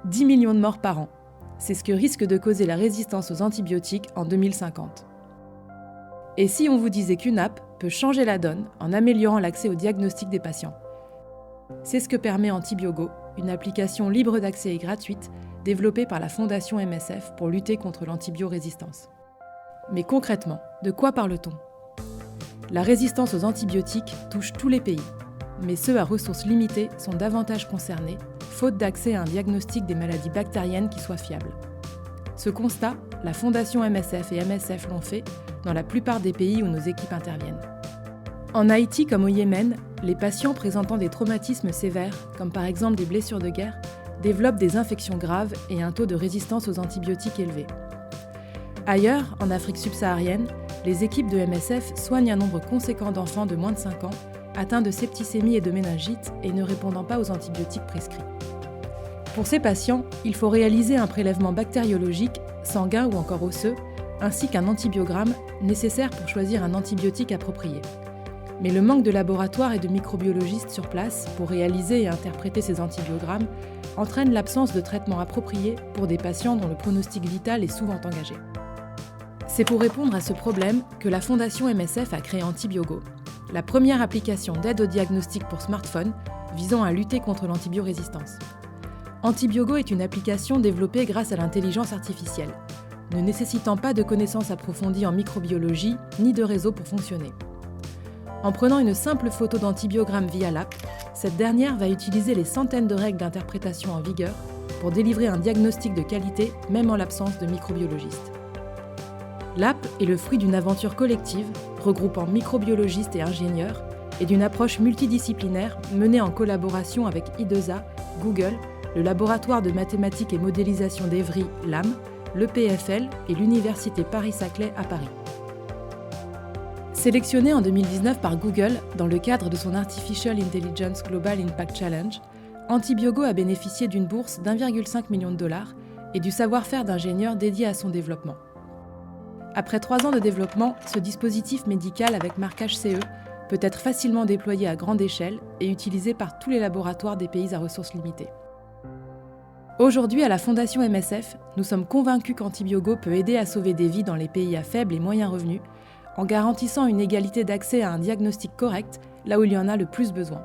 10 millions de morts par an. C'est ce que risque de causer la résistance aux antibiotiques en 2050. Et si on vous disait qu'une app peut changer la donne en améliorant l'accès au diagnostic des patients? C'est ce que permet Antibiogo, une application libre d'accès et gratuite développée par la Fondation MSF pour lutter contre l'antibiorésistance. Mais concrètement, de quoi parle-t-on? La résistance aux antibiotiques touche tous les pays, mais ceux à ressources limitées sont davantage concernés, faute d'accès à un diagnostic des maladies bactériennes qui soit fiable. Ce constat, la Fondation MSF et MSF l'ont fait dans la plupart des pays où nos équipes interviennent. En Haïti comme au Yémen, les patients présentant des traumatismes sévères, comme par exemple des blessures de guerre, développent des infections graves et un taux de résistance aux antibiotiques élevé. Ailleurs, en Afrique subsaharienne, les équipes de MSF soignent un nombre conséquent d'enfants de moins de 5 ans atteints de septicémie et de méningite et ne répondant pas aux antibiotiques prescrits. Pour ces patients, il faut réaliser un prélèvement bactériologique, sanguin ou encore osseux, ainsi qu'un antibiogramme nécessaire pour choisir un antibiotique approprié. Mais le manque de laboratoires et de microbiologistes sur place pour réaliser et interpréter ces antibiogrammes entraîne l'absence de traitement approprié pour des patients dont le pronostic vital est souvent engagé. C'est pour répondre à ce problème que la Fondation MSF a créé Antibiogo, la première application d'aide au diagnostic pour smartphone visant à lutter contre l'antibiorésistance. Antibiogo est une application développée grâce à l'intelligence artificielle, ne nécessitant pas de connaissances approfondies en microbiologie ni de réseau pour fonctionner. En prenant une simple photo d'antibiogramme via l'app, cette dernière va utiliser les centaines de règles d'interprétation en vigueur pour délivrer un diagnostic de qualité, même en l'absence de microbiologistes. L'app est le fruit d'une aventure collective regroupant microbiologistes et ingénieurs et d'une approche multidisciplinaire menée en collaboration avec I2A, Google, le laboratoire de mathématiques et modélisation d'Evry, LAM, l'EPFL et l'Université Paris-Saclay à Paris. Sélectionné en 2019 par Google dans le cadre de son Artificial Intelligence Global Impact Challenge, Antibiogo a bénéficié d'une bourse d'1,5 million de dollars et du savoir-faire d'ingénieurs dédié à son développement. Après 3 ans de développement, ce dispositif médical avec marquage CE peut être facilement déployé à grande échelle et utilisé par tous les laboratoires des pays à ressources limitées. Aujourd'hui, à la Fondation MSF, nous sommes convaincus qu'Antibiogo peut aider à sauver des vies dans les pays à faible et moyen revenu, en garantissant une égalité d'accès à un diagnostic correct là où il y en a le plus besoin.